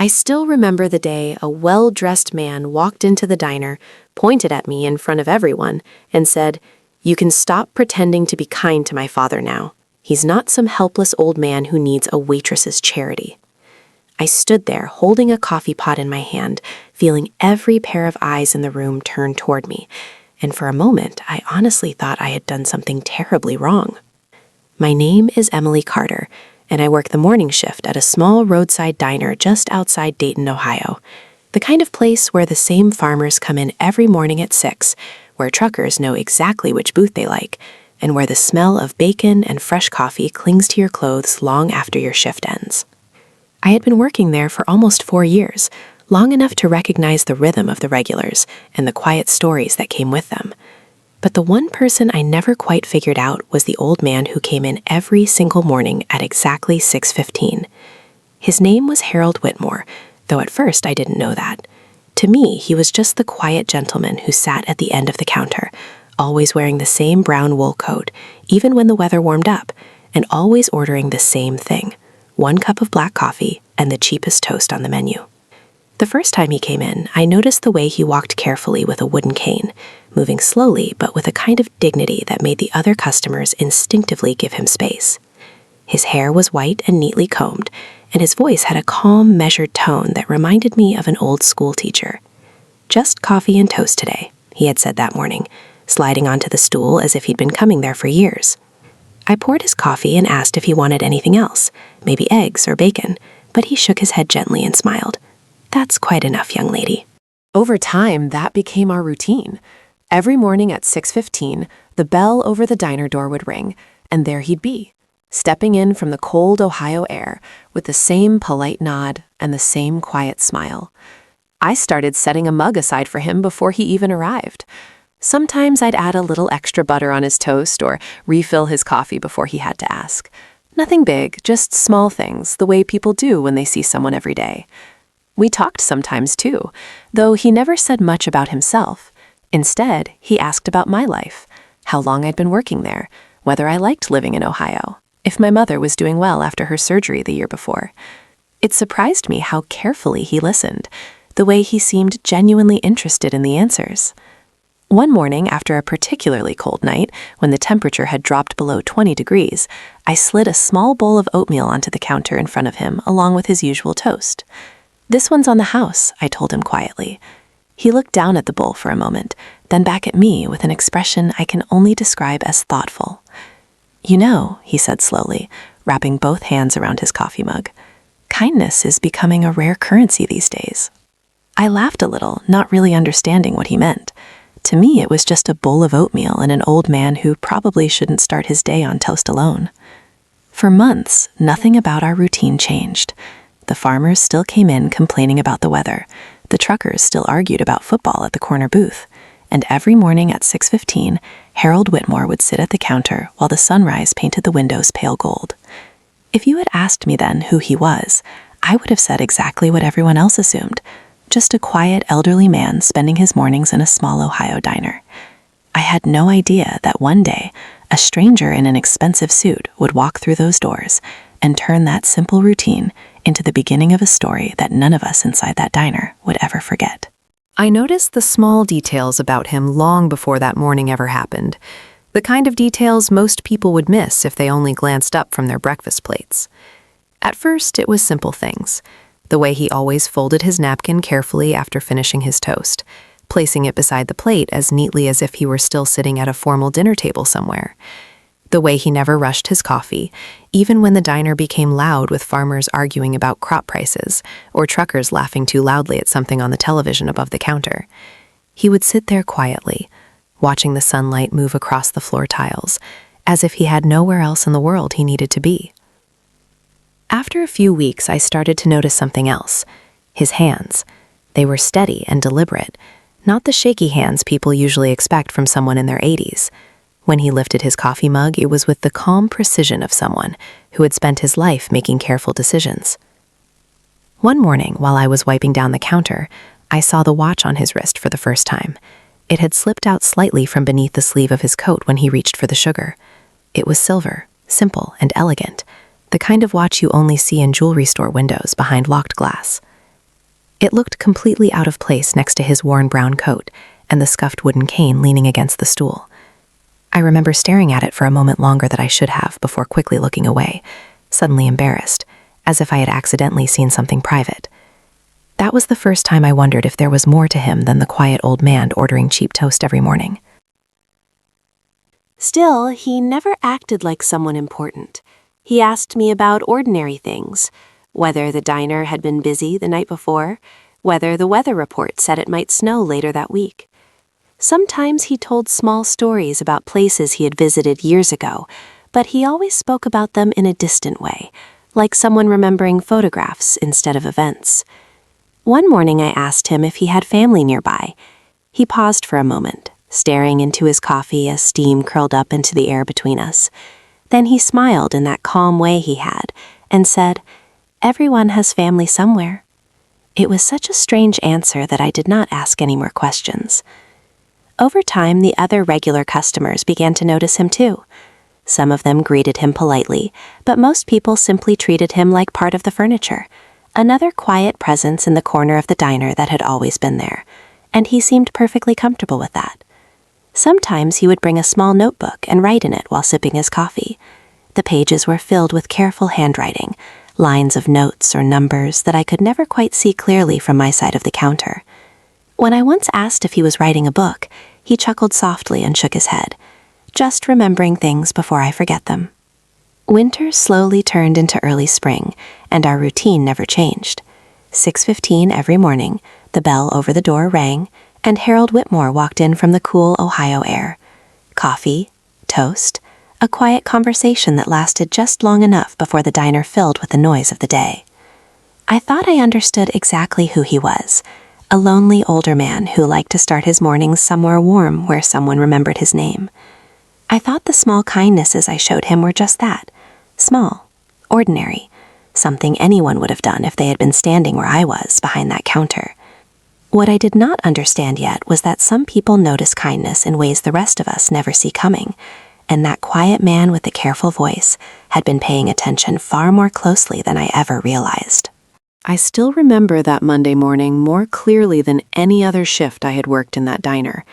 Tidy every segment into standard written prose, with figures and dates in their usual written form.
I still remember the day a well-dressed man walked into the diner, pointed at me in front of everyone, and said, "You can stop pretending to be kind to my father now. He's not some helpless old man who needs a waitress's charity." I stood there holding a coffee pot in my hand, feeling every pair of eyes in the room turn toward me, and for a moment I honestly thought I had done something terribly wrong. My name is Emily Carter, and I work the morning shift at a small roadside diner just outside Dayton, Ohio, the kind of place where the same farmers come in every morning at 6, where truckers know exactly which booth they like, and where the smell of bacon and fresh coffee clings to your clothes long after your shift ends. I had been working there for almost 4 years, long enough to recognize the rhythm of the regulars and the quiet stories that came with them. But the one person I never quite figured out was the old man who came in every single morning at exactly 6:15. His name was Harold Whitmore, though at first I didn't know that. To me, he was just the quiet gentleman who sat at the end of the counter, always wearing the same brown wool coat, even when the weather warmed up, and always ordering the same thing: 1 cup of black coffee and the cheapest toast on the menu. The first time he came in, I noticed the way he walked carefully with a wooden cane, moving slowly but with a kind of dignity that made the other customers instinctively give him space. His hair was white and neatly combed, and his voice had a calm, measured tone that reminded me of an old school teacher. "Just coffee and toast today," he had said that morning, sliding onto the stool as if he'd been coming there for years. I poured his coffee and asked if he wanted anything else, maybe eggs or bacon, but he shook his head gently and smiled. "That's quite enough, young lady." Over time, that became our routine. Every morning at 6:15, the bell over the diner door would ring, and there he'd be, stepping in from the cold Ohio air with the same polite nod and the same quiet smile. I started setting a mug aside for him before he even arrived. Sometimes I'd add a little extra butter on his toast or refill his coffee before he had to ask. Nothing big, just small things, the way people do when they see someone every day. We talked sometimes too, though he never said much about himself. Instead, he asked about my life, how long I'd been working there, whether I liked living in Ohio, if my mother was doing well after her surgery the year before. It surprised me how carefully he listened, the way he seemed genuinely interested in the answers. One morning, after a particularly cold night, when the temperature had dropped below 20 degrees, I slid a small bowl of oatmeal onto the counter in front of him along with his usual toast. "This one's on the house," I told him quietly. He looked down at the bowl for a moment, then back at me with an expression I can only describe as thoughtful. "You know," he said slowly, wrapping both hands around his coffee mug, "kindness is becoming a rare currency these days." I laughed a little, not really understanding what he meant. To me, it was just a bowl of oatmeal and an old man who probably shouldn't start his day on toast alone. For months, nothing about our routine changed. The farmers still came in complaining about the weather. The truckers still argued about football at the corner booth. And every morning at 6:15, Harold Whitmore would sit at the counter while the sunrise painted the windows pale gold. If you had asked me then who he was, I would have said exactly what everyone else assumed. Just a quiet, elderly man spending his mornings in a small Ohio diner. I had no idea that one day, a stranger in an expensive suit would walk through those doors and turn that simple routine into the beginning of a story that none of us inside that diner would ever forget. I noticed the small details about him long before that morning ever happened, the kind of details most people would miss if they only glanced up from their breakfast plates. At first, it was simple things. The way he always folded his napkin carefully after finishing his toast, placing it beside the plate as neatly as if he were still sitting at a formal dinner table somewhere. The way he never rushed his coffee, even when the diner became loud with farmers arguing about crop prices or truckers laughing too loudly at something on the television above the counter. He would sit there quietly, watching the sunlight move across the floor tiles, as if he had nowhere else in the world he needed to be. After a few weeks, I started to notice something else. His hands. They were steady and deliberate, not the shaky hands people usually expect from someone in their 80s. When he lifted his coffee mug, it was with the calm precision of someone who had spent his life making careful decisions. One morning, while I was wiping down the counter, I saw the watch on his wrist for the first time. It had slipped out slightly from beneath the sleeve of his coat when he reached for the sugar. It was silver, simple and elegant, the kind of watch you only see in jewelry store windows behind locked glass. It looked completely out of place next to his worn brown coat and the scuffed wooden cane leaning against the stool. I remember staring at it for a moment longer than I should have before quickly looking away, suddenly embarrassed, as if I had accidentally seen something private. That was the first time I wondered if there was more to him than the quiet old man ordering cheap toast every morning. Still, he never acted like someone important. He asked me about ordinary things, whether the diner had been busy the night before, whether the weather report said it might snow later that week. Sometimes he told small stories about places he had visited years ago, but he always spoke about them in a distant way, like someone remembering photographs instead of events. One morning I asked him if he had family nearby. He paused for a moment, staring into his coffee as steam curled up into the air between us. Then he smiled in that calm way he had and said, "Everyone has family somewhere." It was such a strange answer that I did not ask any more questions. Over time, the other regular customers began to notice him too. Some of them greeted him politely, but most people simply treated him like part of the furniture, another quiet presence in the corner of the diner that had always been there, and he seemed perfectly comfortable with that. Sometimes he would bring a small notebook and write in it while sipping his coffee. The pages were filled with careful handwriting, lines of notes or numbers that I could never quite see clearly from my side of the counter. When I once asked if he was writing a book, he chuckled softly and shook his head, just remembering things before I forget them. Winter slowly turned into early spring, and our routine never changed. 6:15 every morning, the bell over the door rang, and Harold Whitmore walked in from the cool Ohio air. Coffee, toast, a quiet conversation that lasted just long enough before the diner filled with the noise of the day. I thought I understood exactly who he was, a lonely older man who liked to start his mornings somewhere warm where someone remembered his name. I thought the small kindnesses I showed him were just that, small, ordinary, something anyone would have done if they had been standing where I was behind that counter. What I did not understand yet was that some people notice kindness in ways the rest of us never see coming, and that quiet man with the careful voice had been paying attention far more closely than I ever realized. I still remember that Monday morning more clearly than any other shift I had worked in that diner.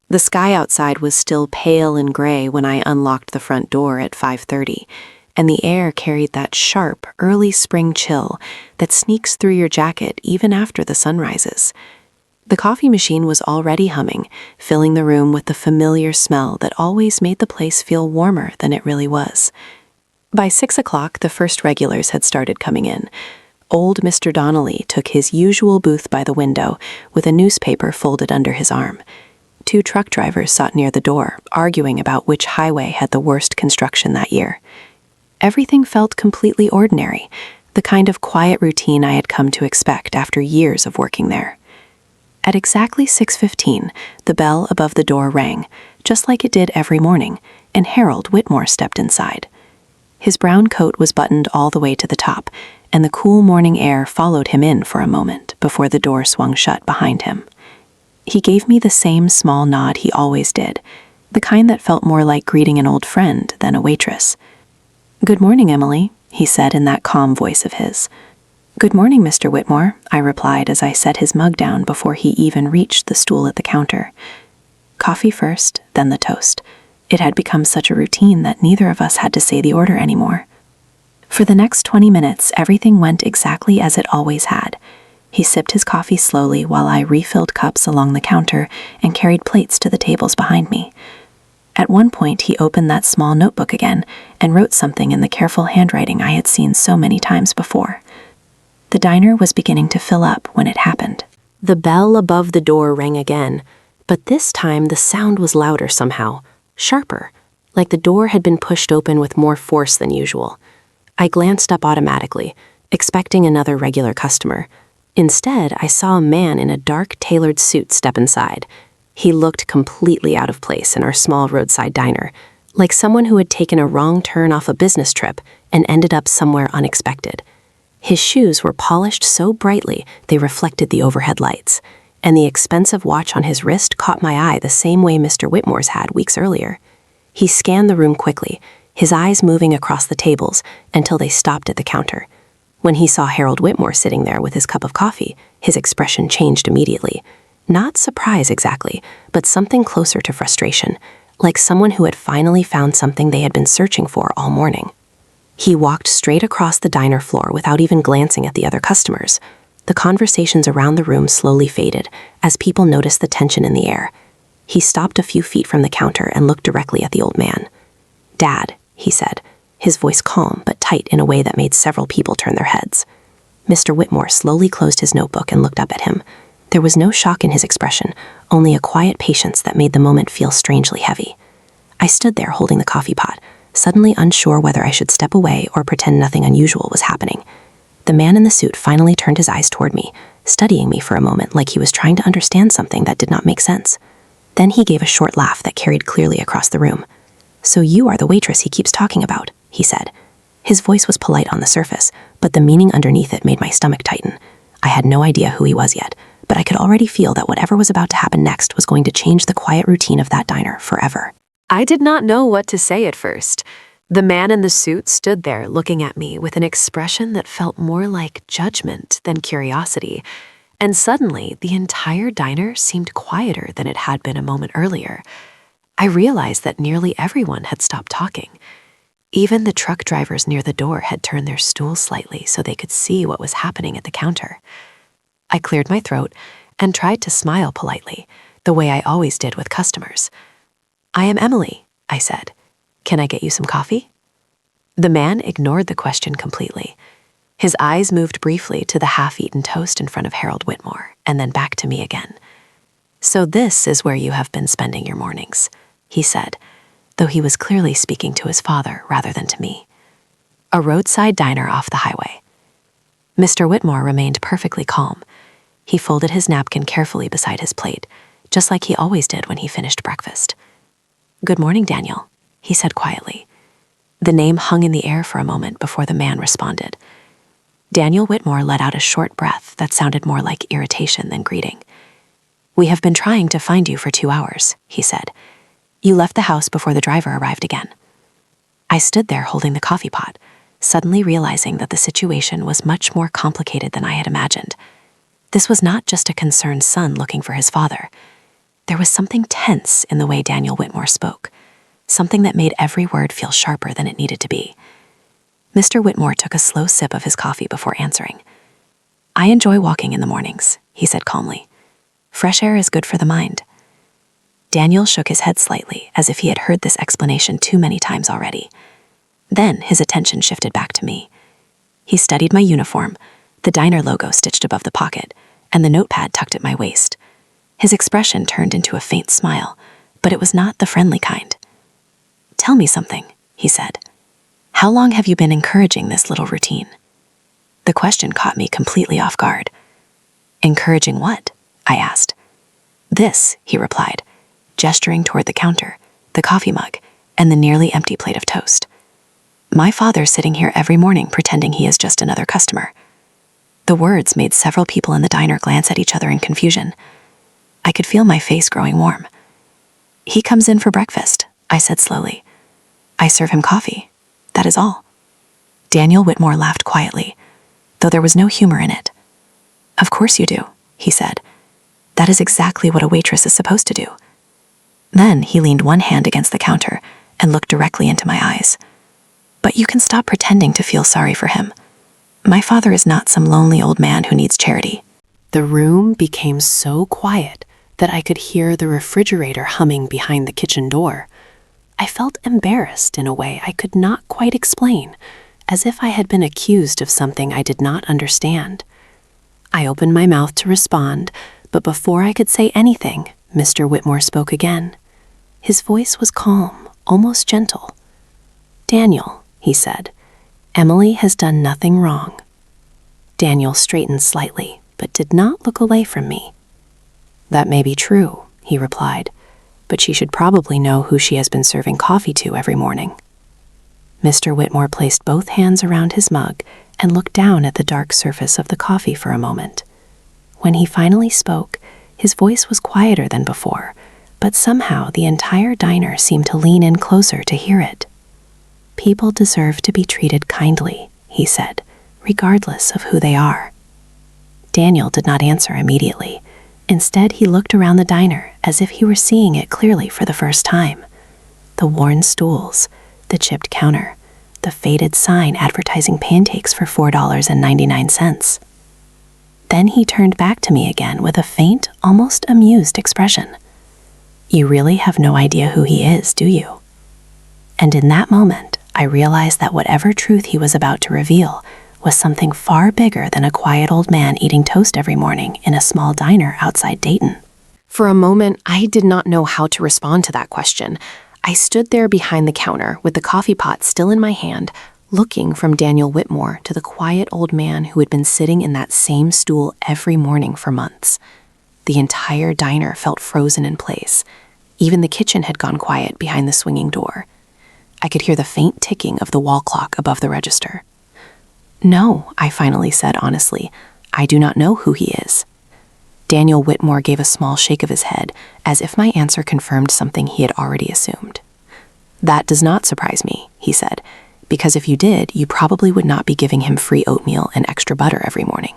The sky outside was still pale and gray when I unlocked the front door at 5:30, and the air carried that sharp, early spring chill that sneaks through your jacket even after the sun rises. The coffee machine was already humming, filling the room with the familiar smell that always made the place feel warmer than it really was. By 6 o'clock, the first regulars had started coming in. Old Mr. Donnelly took his usual booth by the window with a newspaper folded under his arm. 2 truck drivers sat near the door, arguing about which highway had the worst construction that year. Everything felt completely ordinary, the kind of quiet routine I had come to expect after years of working there. At exactly 6:15, the bell above the door rang, just like it did every morning, and Harold Whitmore stepped inside. His brown coat was buttoned all the way to the top, and the cool morning air followed him in for a moment before the door swung shut behind him. He gave me the same small nod he always did, the kind that felt more like greeting an old friend than a waitress. "Good morning, Emily," he said in that calm voice of his. "Good morning, Mr. Whitmore," I replied as I set his mug down before he even reached the stool at the counter. Coffee first, then the toast. It had become such a routine that neither of us had to say the order anymore. For the next 20 minutes, everything went exactly as it always had. He sipped his coffee slowly while I refilled cups along the counter and carried plates to the tables behind me. At one point, he opened that small notebook again and wrote something in the careful handwriting I had seen so many times before. The diner was beginning to fill up when it happened. The bell above the door rang again, but this time the sound was louder somehow, sharper, like the door had been pushed open with more force than usual. I glanced up automatically, expecting another regular customer. Instead, I saw a man in a dark, tailored suit step inside. He looked completely out of place in our small roadside diner, like someone who had taken a wrong turn off a business trip and ended up somewhere unexpected. His shoes were polished so brightly they reflected the overhead lights, and the expensive watch on his wrist caught my eye the same way Mr. Whitmore's had weeks earlier. He scanned the room quickly, his eyes moving across the tables until they stopped at the counter. When he saw Harold Whitmore sitting there with his cup of coffee, his expression changed immediately. Not surprise exactly, but something closer to frustration, like someone who had finally found something they had been searching for all morning. He walked straight across the diner floor without even glancing at the other customers. The conversations around the room slowly faded as people noticed the tension in the air. He stopped a few feet from the counter and looked directly at the old man. "Dad," he said, his voice calm but tight in a way that made several people turn their heads. Mr. Whitmore slowly closed his notebook and looked up at him. There was no shock in his expression, only a quiet patience that made the moment feel strangely heavy. I stood there holding the coffee pot, suddenly unsure whether I should step away or pretend nothing unusual was happening. The man in the suit finally turned his eyes toward me, studying me for a moment like he was trying to understand something that did not make sense. Then he gave a short laugh that carried clearly across the room. "So you are the waitress he keeps talking about," he said. His voice was polite on the surface, but the meaning underneath it made my stomach tighten. I had no idea who he was yet, but I could already feel that whatever was about to happen next was going to change the quiet routine of that diner forever. I did not know what to say at first. The man in the suit stood there looking at me with an expression that felt more like judgment than curiosity, and suddenly the entire diner seemed quieter than it had been a moment earlier. I realized that nearly everyone had stopped talking. Even the truck drivers near the door had turned their stools slightly so they could see what was happening at the counter. I cleared my throat and tried to smile politely, the way I always did with customers. "I am Emily," I said. "Can I get you some coffee?" The man ignored the question completely. His eyes moved briefly to the half-eaten toast in front of Harold Whitmore, and then back to me again. "So this is where you have been spending your mornings," he said, though he was clearly speaking to his father rather than to me. "A roadside diner off the highway." Mr. Whitmore remained perfectly calm. He folded his napkin carefully beside his plate, just like he always did when he finished breakfast. "Good morning, Daniel," he said quietly. The name hung in the air for a moment before the man responded. Daniel Whitmore let out a short breath that sounded more like irritation than greeting. "We have been trying to find you for 2 hours," he said. "You left the house before the driver arrived again." I stood there holding the coffee pot, suddenly realizing that the situation was much more complicated than I had imagined. This was not just a concerned son looking for his father. There was something tense in the way Daniel Whitmore spoke, something that made every word feel sharper than it needed to be. Mr. Whitmore took a slow sip of his coffee before answering. "I enjoy walking in the mornings," he said calmly. "Fresh air is good for the mind." Daniel shook his head slightly, as if he had heard this explanation too many times already. Then his attention shifted back to me. He studied my uniform, the diner logo stitched above the pocket, and the notepad tucked at my waist. His expression turned into a faint smile, but it was not the friendly kind. "Tell me something," he said. "How long have you been encouraging this little routine?" The question caught me completely off guard. "Encouraging what?" I asked. "This," he replied, gesturing toward the counter, the coffee mug, and the nearly empty plate of toast. "My father's sitting here every morning pretending he is just another customer." The words made several people in the diner glance at each other in confusion. I could feel my face growing warm. "He comes in for breakfast," I said slowly. "I serve him coffee. That is all." Daniel Whitmore laughed quietly, though there was no humor in it. "Of course you do," he said. "That is exactly what a waitress is supposed to do." Then he leaned one hand against the counter and looked directly into my eyes. "But you can stop pretending to feel sorry for him. My father is not some lonely old man who needs charity." The room became so quiet that I could hear the refrigerator humming behind the kitchen door. I felt embarrassed in a way I could not quite explain, as if I had been accused of something I did not understand. I opened my mouth to respond, but before I could say anything, Mr. Whitmore spoke again. His voice was calm, almost gentle. "Daniel," he said, "Emily has done nothing wrong." Daniel straightened slightly, but did not look away from me. "That may be true," he replied, "but she should probably know who she has been serving coffee to every morning." Mr. Whitmore placed both hands around his mug and looked down at the dark surface of the coffee for a moment. When he finally spoke, his voice was quieter than before, but somehow the entire diner seemed to lean in closer to hear it. "People deserve to be treated kindly," he said, regardless of who they are. Daniel did not answer immediately. Instead, he looked around the diner as if he were seeing it clearly for the first time. The worn stools, the chipped counter, the faded sign advertising pancakes for $4.99. Then he turned back to me again with a faint, almost amused expression. "You really have no idea who he is, do you?" And in that moment, I realized that whatever truth he was about to reveal was something far bigger than a quiet old man eating toast every morning in a small diner outside Dayton. For a moment, I did not know how to respond to that question. I stood there behind the counter with the coffee pot still in my hand, looking from Daniel Whitmore to the quiet old man who had been sitting in that same stool every morning for months. The entire diner felt frozen in place. Even the kitchen had gone quiet behind the swinging door. I could hear the faint ticking of the wall clock above the register. "No," I finally said honestly, "I do not know who he is." Daniel Whitmore gave a small shake of his head, as if my answer confirmed something he had already assumed. "That does not surprise me," he said, "because if you did, you probably would not be giving him free oatmeal and extra butter every morning."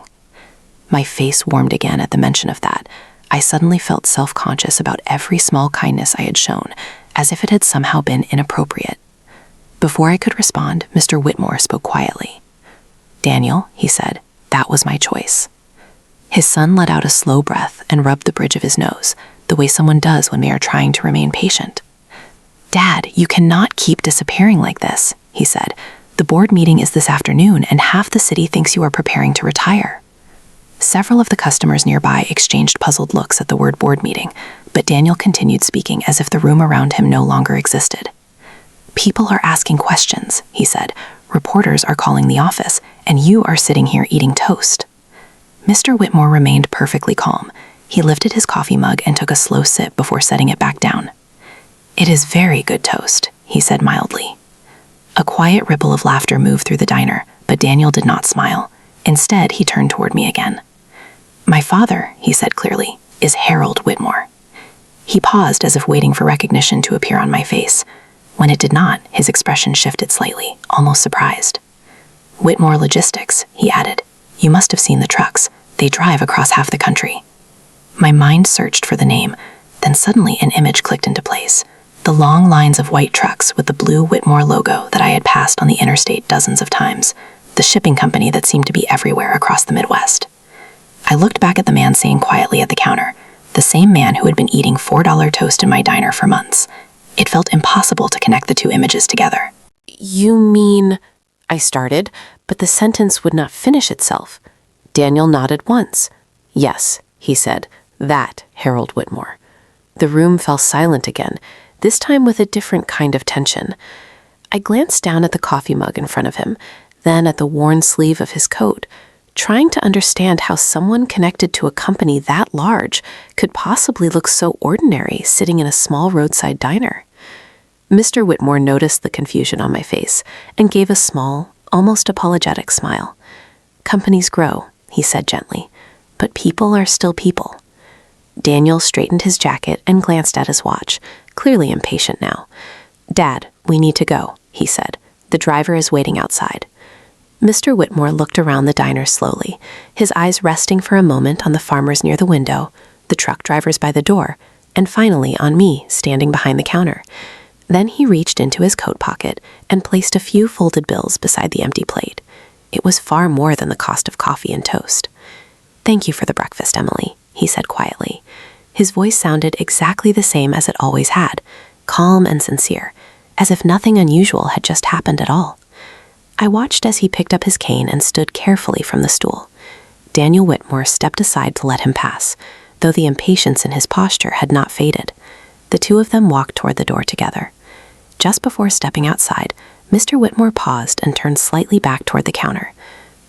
My face warmed again at the mention of that. I suddenly felt self-conscious about every small kindness I had shown, as if it had somehow been inappropriate. Before I could respond, Mr. Whitmore spoke quietly. "Daniel," he said, "that was my choice." His son let out a slow breath and rubbed the bridge of his nose, the way someone does when they are trying to remain patient. "Dad, you cannot keep disappearing like this," he said. "The board meeting is this afternoon, and half the city thinks you are preparing to retire." Several of the customers nearby exchanged puzzled looks at the word board meeting, but Daniel continued speaking as if the room around him no longer existed. "People are asking questions," he said. "Reporters are calling the office, and you are sitting here eating toast." Mr. Whitmore remained perfectly calm. He lifted his coffee mug and took a slow sip before setting it back down. "It is very good toast," he said mildly. A quiet ripple of laughter moved through the diner, but Daniel did not smile. Instead, he turned toward me again. "My father," he said clearly, "is Harold Whitmore." He paused as if waiting for recognition to appear on my face. When it did not, his expression shifted slightly, almost surprised. "Whitmore Logistics," he added. "You must have seen the trucks. They drive across half the country." My mind searched for the name, then suddenly an image clicked into place. The long lines of white trucks with the blue Whitmore logo that I had passed on the interstate dozens of times, the shipping company that seemed to be everywhere across the Midwest. I looked back at the man saying quietly at the counter, the same man who had been eating $4 toast in my diner for months. It felt impossible to connect the two images together. "You mean—" I started, but the sentence would not finish itself. Daniel nodded once. "Yes," he said, "that Harold Whitmore." The room fell silent again, this time with a different kind of tension. I glanced down at the coffee mug in front of him, then at the worn sleeve of his coat, trying to understand how someone connected to a company that large could possibly look so ordinary sitting in a small roadside diner. Mr. Whitmore noticed the confusion on my face and gave a small, almost apologetic smile. "Companies grow," he said gently, "but people are still people." Daniel straightened his jacket and glanced at his watch, clearly impatient now. "Dad, we need to go," he said. "The driver is waiting outside." Mr. Whitmore looked around the diner slowly, his eyes resting for a moment on the farmers near the window, the truck drivers by the door, and finally on me standing behind the counter. Then he reached into his coat pocket and placed a few folded bills beside the empty plate. It was far more than the cost of coffee and toast. "Thank you for the breakfast, Emily," he said quietly. His voice sounded exactly the same as it always had, calm and sincere, as if nothing unusual had just happened at all. I watched as he picked up his cane and stood carefully from the stool. Daniel Whitmore stepped aside to let him pass, though the impatience in his posture had not faded. The two of them walked toward the door together. Just before stepping outside, Mr. Whitmore paused and turned slightly back toward the counter.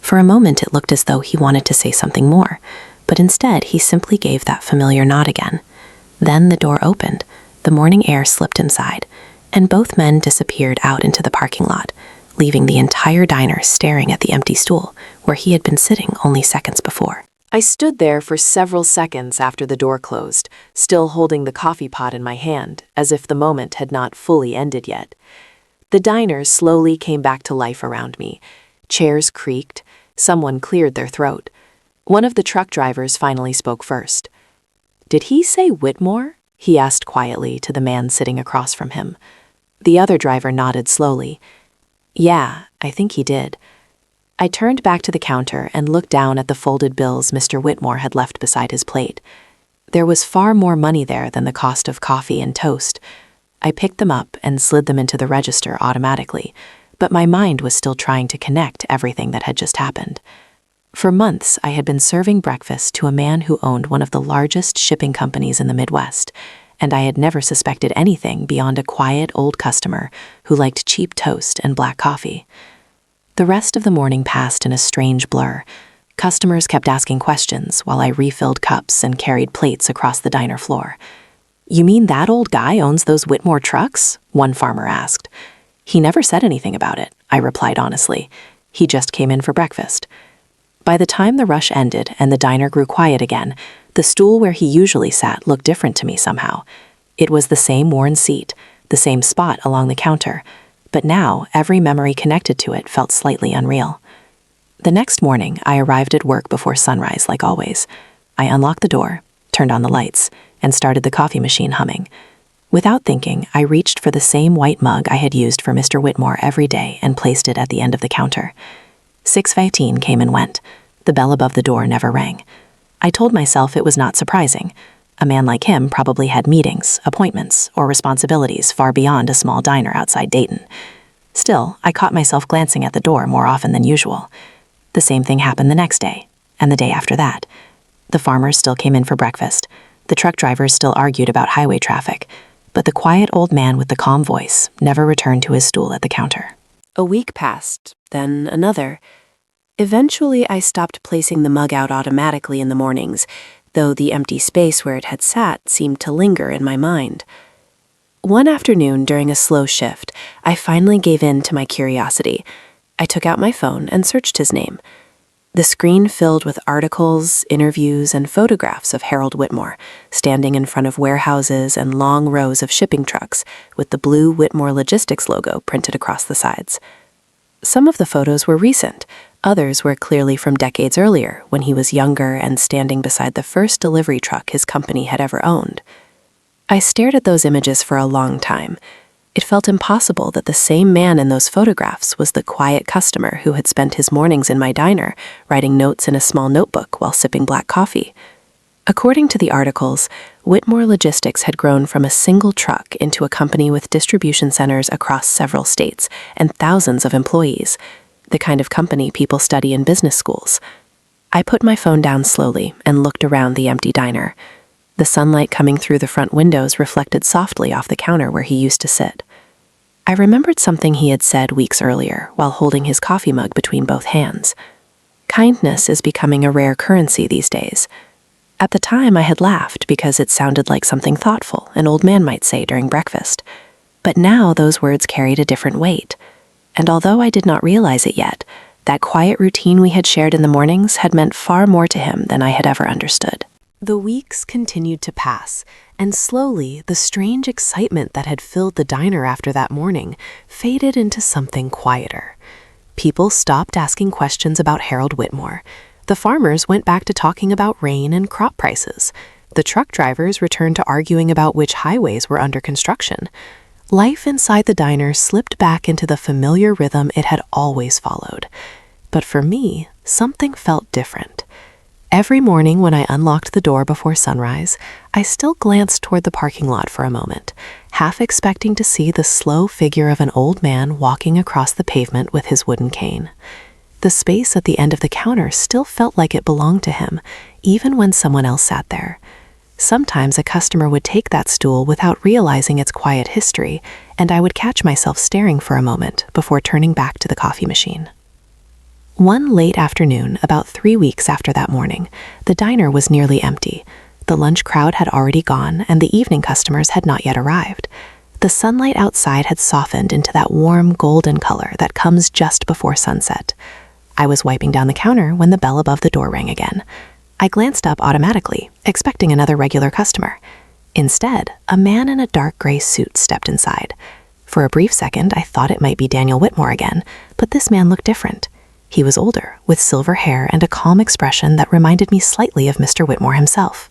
For a moment it looked as though he wanted to say something more, but instead he simply gave that familiar nod again. Then the door opened, the morning air slipped inside, and both men disappeared out into the parking lot, leaving the entire diner staring at the empty stool where he had been sitting only seconds before. I stood there for several seconds after the door closed, still holding the coffee pot in my hand, as if the moment had not fully ended yet. The diner slowly came back to life around me. Chairs creaked, Someone cleared their throat. One of the truck drivers finally spoke first. "Did he say Whitmore?" he asked quietly to the man sitting across from him. The other driver nodded slowly. "Yeah, I think he did." I turned back to the counter and looked down at the folded bills Mr. Whitmore had left beside his plate. There was far more money there than the cost of coffee and toast. I picked them up and slid them into the register automatically, but my mind was still trying to connect everything that had just happened. For months, I had been serving breakfast to a man who owned one of the largest shipping companies in the Midwest, and I had never suspected anything beyond a quiet old customer who liked cheap toast and black coffee. The rest of the morning passed in a strange blur. Customers kept asking questions while I refilled cups and carried plates across the diner floor. "You mean that old guy owns those Whitmore trucks?" one farmer asked. "He never said anything about it," I replied honestly. "He just came in for breakfast." By the time the rush ended and the diner grew quiet again, the stool where he usually sat looked different to me somehow. It was the same worn seat, the same spot along the counter, but now every memory connected to it felt slightly unreal. The next morning, I arrived at work before sunrise like always. I unlocked the door, turned on the lights, and started the coffee machine humming. Without thinking, I reached for the same white mug I had used for Mr. Whitmore every day and placed it at the end of the counter. 6:15 came and went. The bell above the door never rang. I told myself it was not surprising. A man like him probably had meetings, appointments, or responsibilities far beyond a small diner outside Dayton. Still, I caught myself glancing at the door more often than usual. The same thing happened the next day, and the day after that. The farmers still came in for breakfast. The truck drivers still argued about highway traffic, but the quiet old man with the calm voice never returned to his stool at the counter. A week passed, then another. Eventually, I stopped placing the mug out automatically in the mornings, though the empty space where it had sat seemed to linger in my mind. One afternoon during a slow shift, I finally gave in to my curiosity. I took out my phone and searched his name. The screen filled with articles, interviews, and photographs of Harold Whitmore, standing in front of warehouses and long rows of shipping trucks with the blue Whitmore Logistics logo printed across the sides. Some of the photos were recent. Others were clearly from decades earlier, when he was younger and standing beside the first delivery truck his company had ever owned. I stared at those images for a long time. It felt impossible that the same man in those photographs was the quiet customer who had spent his mornings in my diner, writing notes in a small notebook while sipping black coffee. According to the articles, Whitmore Logistics had grown from a single truck into a company with distribution centers across several states and thousands of employees, the kind of company people study in business schools. I put my phone down slowly and looked around the empty diner. The sunlight coming through the front windows reflected softly off the counter where he used to sit. I remembered something he had said weeks earlier while holding his coffee mug between both hands. Kindness is becoming a rare currency these days. At the time, I had laughed because it sounded like something thoughtful an old man might say during breakfast. But now those words carried a different weight. And although I did not realize it yet, that quiet routine we had shared in the mornings had meant far more to him than I had ever understood. The weeks continued to pass, and slowly the strange excitement that had filled the diner after that morning faded into something quieter. People stopped asking questions about Harold Whitmore. The farmers went back to talking about rain and crop prices. The truck drivers returned to arguing about which highways were under construction. Life inside the diner slipped back into the familiar rhythm it had always followed. But for me, something felt different. Every morning when I unlocked the door before sunrise, I still glanced toward the parking lot for a moment, half expecting to see the slow figure of an old man walking across the pavement with his wooden cane. The space at the end of the counter still felt like it belonged to him, even when someone else sat there. Sometimes a customer would take that stool without realizing its quiet history, and I would catch myself staring for a moment before turning back to the coffee machine. One late afternoon, about 3 weeks after that morning, the diner was nearly empty. The lunch crowd had already gone, and the evening customers had not yet arrived. The sunlight outside had softened into that warm golden color that comes just before sunset. I was wiping down the counter when the bell above the door rang again. I glanced up automatically, expecting another regular customer. Instead, a man in a dark gray suit stepped inside. For a brief second, I thought it might be Daniel Whitmore again, but this man looked different. He was older, with silver hair and a calm expression that reminded me slightly of Mr. Whitmore himself.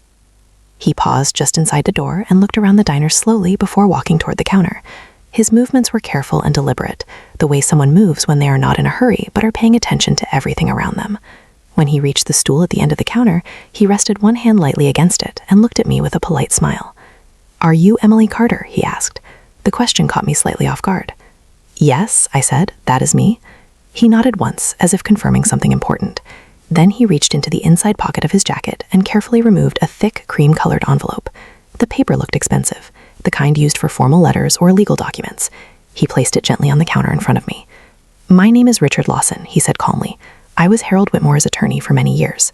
He paused just inside the door and looked around the diner slowly before walking toward the counter. His movements were careful and deliberate, the way someone moves when they are not in a hurry but are paying attention to everything around them. When he reached the stool at the end of the counter, he rested one hand lightly against it and looked at me with a polite smile. "Are you Emily Carter?" he asked. The question caught me slightly off guard. "Yes," I said, "that is me." He nodded once, as if confirming something important. Then he reached into the inside pocket of his jacket and carefully removed a thick, cream-colored envelope. The paper looked expensive, the kind used for formal letters or legal documents. He placed it gently on the counter in front of me. "My name is Richard Lawson," he said calmly. "I was Harold Whitmore's attorney for many years."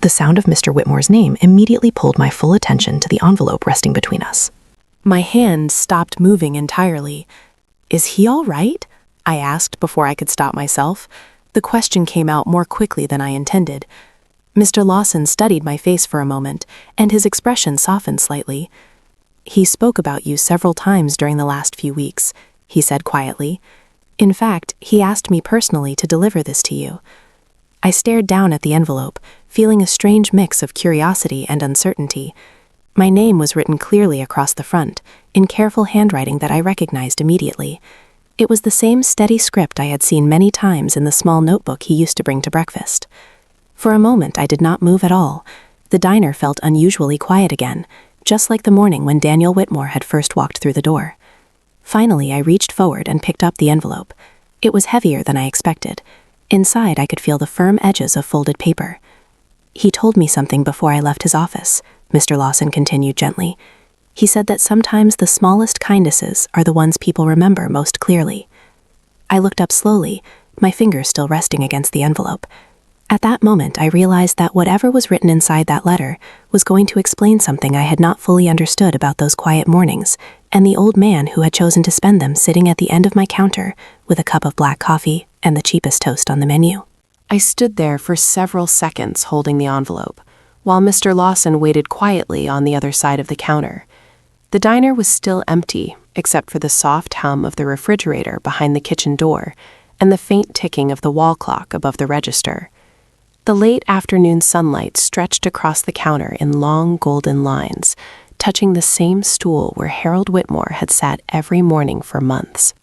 The sound of Mr. Whitmore's name immediately pulled my full attention to the envelope resting between us. My hand stopped moving entirely. "Is he all right?" I asked before I could stop myself. The question came out more quickly than I intended. Mr. Lawson studied my face for a moment, and his expression softened slightly. "He spoke about you several times during the last few weeks," he said quietly. "In fact, he asked me personally to deliver this to you." I stared down at the envelope, feeling a strange mix of curiosity and uncertainty. My name was written clearly across the front, in careful handwriting that I recognized immediately. It was the same steady script I had seen many times in the small notebook he used to bring to breakfast. For a moment, I did not move at all. The diner felt unusually quiet again, just like the morning when Daniel Whitmore had first walked through the door. Finally, I reached forward and picked up the envelope. It was heavier than I expected. Inside, I could feel the firm edges of folded paper. "He told me something before I left his office," Mr. Lawson continued gently. "He said that sometimes the smallest kindnesses are the ones people remember most clearly." I looked up slowly, my fingers still resting against the envelope. At that moment, I realized that whatever was written inside that letter was going to explain something I had not fully understood about those quiet mornings, and the old man who had chosen to spend them sitting at the end of my counter with a cup of black coffee and the cheapest toast on the menu. I stood there for several seconds holding the envelope, while Mr. Lawson waited quietly on the other side of the counter. The diner was still empty, except for the soft hum of the refrigerator behind the kitchen door and the faint ticking of the wall clock above the register. The late afternoon sunlight stretched across the counter in long golden lines, touching the same stool where Harold Whitmore had sat every morning for months.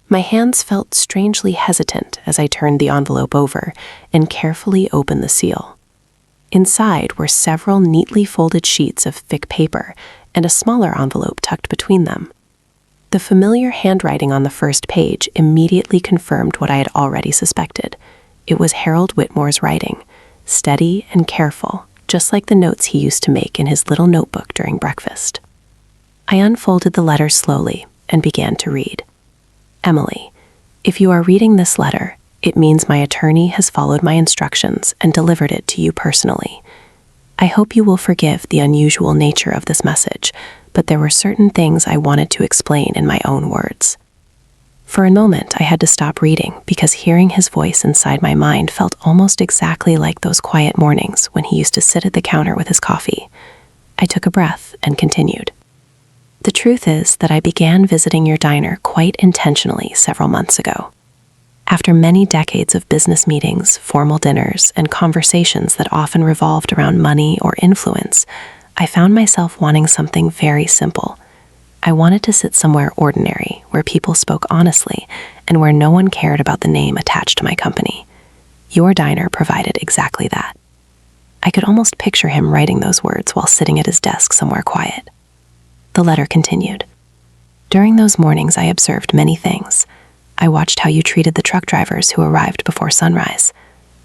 My hands felt strangely hesitant as I turned the envelope over and carefully opened the seal. Inside were several neatly folded sheets of thick paper and a smaller envelope tucked between them. The familiar handwriting on the first page immediately confirmed what I had already suspected. It was Harold Whitmore's writing, steady and careful, just like the notes he used to make in his little notebook during breakfast. I unfolded the letter slowly and began to read. "Emily, if you are reading this letter, it means my attorney has followed my instructions and delivered it to you personally. I hope you will forgive the unusual nature of this message, but there were certain things I wanted to explain in my own words." For a moment, I had to stop reading because hearing his voice inside my mind felt almost exactly like those quiet mornings when he used to sit at the counter with his coffee. I took a breath and continued. "The truth is that I began visiting your diner quite intentionally several months ago. After many decades of business meetings, formal dinners, and conversations that often revolved around money or influence, I found myself wanting something very simple. I wanted to sit somewhere ordinary, where people spoke honestly, and where no one cared about the name attached to my company. Your diner provided exactly that." I could almost picture him writing those words while sitting at his desk somewhere quiet. The letter continued. "During those mornings, I observed many things. I watched how you treated the truck drivers who arrived before sunrise.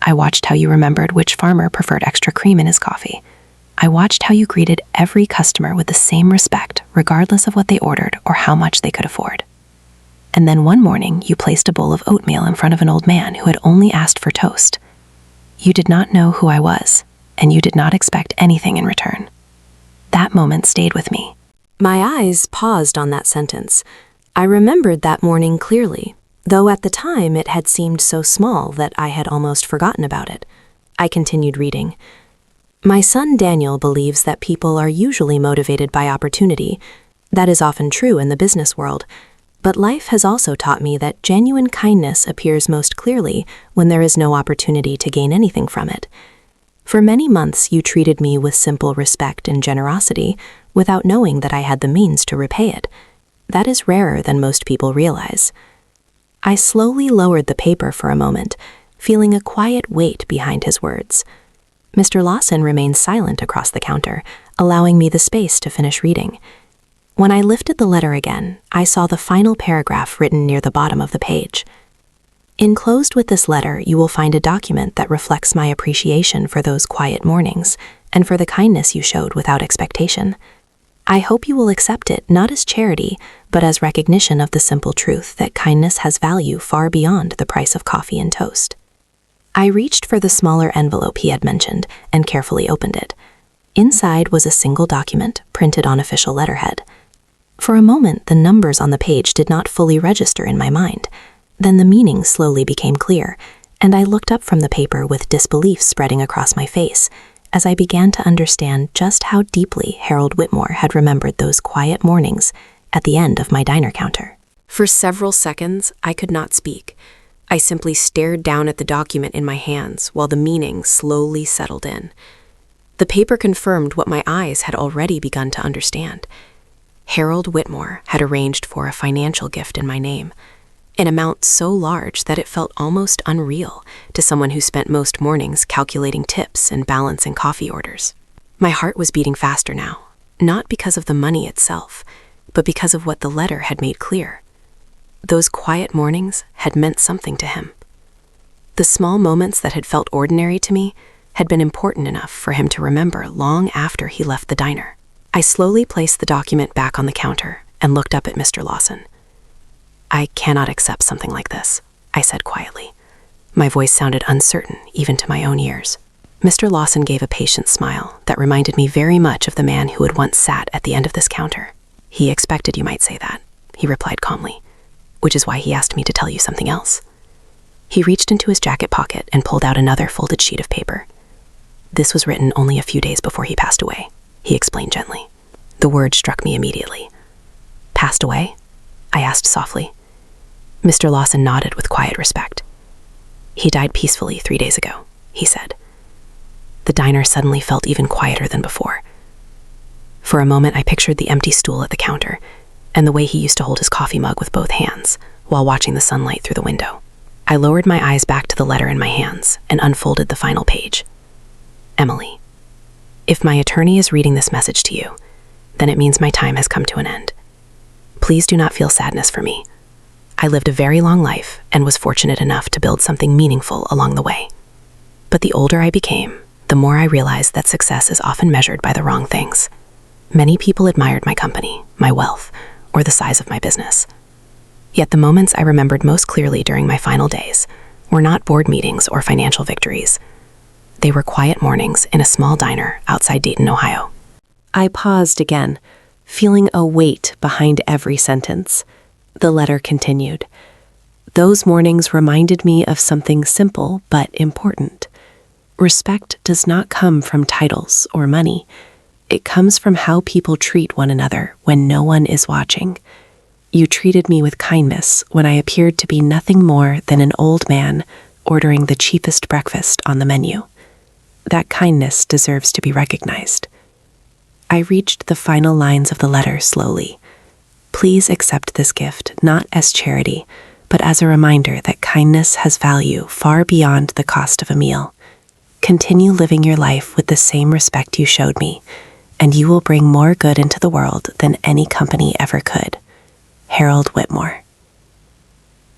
I watched how you remembered which farmer preferred extra cream in his coffee. I watched how you greeted every customer with the same respect, regardless of what they ordered or how much they could afford. And then one morning, you placed a bowl of oatmeal in front of an old man who had only asked for toast. You did not know who I was, and you did not expect anything in return. That moment stayed with me." My eyes paused on that sentence. I remembered that morning clearly, though at the time it had seemed so small that I had almost forgotten about it. I continued reading. "My son Daniel believes that people are usually motivated by opportunity. That is often true in the business world. But life has also taught me that genuine kindness appears most clearly when there is no opportunity to gain anything from it. For many months, you treated me with simple respect and generosity without knowing that I had the means to repay it. That is rarer than most people realize. I slowly lowered the paper for a moment, feeling a quiet weight behind his words. Mr. Lawson remained silent across the counter, allowing me the space to finish reading. When I lifted the letter again, I saw the final paragraph written near the bottom of the page. Enclosed with this letter, you will find a document that reflects my appreciation for those quiet mornings and for the kindness you showed without expectation. I hope you will accept it not as charity, but as recognition of the simple truth that kindness has value far beyond the price of coffee and toast. I reached for the smaller envelope he had mentioned and carefully opened it. Inside was a single document printed on official letterhead. For a moment, the numbers on the page did not fully register in my mind. Then the meaning slowly became clear, and I looked up from the paper with disbelief spreading across my face as I began to understand just how deeply Harold Whitmore had remembered those quiet mornings at the end of my diner counter. For several seconds, I could not speak. I simply stared down at the document in my hands while the meaning slowly settled in. The paper confirmed what my eyes had already begun to understand. Harold Whitmore had arranged for a financial gift in my name, an amount so large that it felt almost unreal to someone who spent most mornings calculating tips and balancing coffee orders. My heart was beating faster now, not because of the money itself, but because of what the letter had made clear. Those quiet mornings had meant something to him. The small moments that had felt ordinary to me had been important enough for him to remember long after he left the diner. I slowly placed the document back on the counter and looked up at Mr. Lawson. "I cannot accept something like this," I said quietly. My voice sounded uncertain even to my own ears. Mr. Lawson gave a patient smile that reminded me very much of the man who had once sat at the end of this counter. "He expected you might say that," he replied calmly, "which is why he asked me to tell you something else." He reached into his jacket pocket and pulled out another folded sheet of paper. "This was written only a few days before he passed away," he explained gently. The word struck me immediately. "Passed away?" I asked softly. Mr. Lawson nodded with quiet respect. "He died peacefully 3 days ago," he said. The diner suddenly felt even quieter than before. For a moment, I pictured the empty stool at the counter and the way he used to hold his coffee mug with both hands while watching the sunlight through the window. I lowered my eyes back to the letter in my hands and unfolded the final page. "Emily, if my attorney is reading this message to you, then it means my time has come to an end. Please do not feel sadness for me. I lived a very long life and was fortunate enough to build something meaningful along the way. But the older I became, the more I realized that success is often measured by the wrong things. Many people admired my company, my wealth, or the size of my business. Yet the moments I remembered most clearly during my final days were not board meetings or financial victories. They were quiet mornings in a small diner outside Dayton, Ohio." I paused again, feeling a weight behind every sentence. The letter continued. "Those mornings reminded me of something simple but important. Respect does not come from titles or money. It comes from how people treat one another when no one is watching. You treated me with kindness when I appeared to be nothing more than an old man ordering the cheapest breakfast on the menu. That kindness deserves to be recognized." I reached the final lines of the letter slowly. "Please accept this gift not as charity, but as a reminder that kindness has value far beyond the cost of a meal. Continue living your life with the same respect you showed me, and you will bring more good into the world than any company ever could. Harold Whitmore."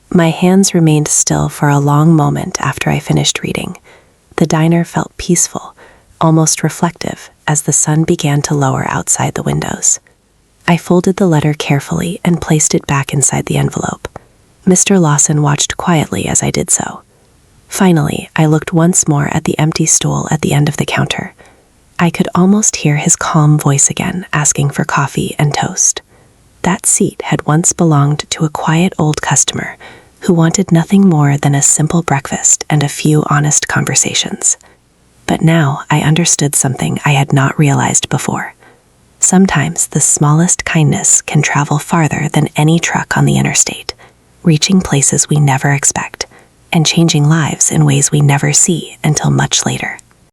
My hands remained still for a long moment after I finished reading. The diner felt peaceful, almost reflective, as the sun began to lower outside the windows. I folded the letter carefully and placed it back inside the envelope. Mr. Lawson watched quietly as I did so. Finally, I looked once more at the empty stool at the end of the counter. I could almost hear his calm voice again, asking for coffee and toast. That seat had once belonged to a quiet old customer who wanted nothing more than a simple breakfast and a few honest conversations. But now I understood something I had not realized before. sometimes the smallest kindness can travel farther than any truck on the interstate, reaching places we never expect and changing lives in ways we never see until much later.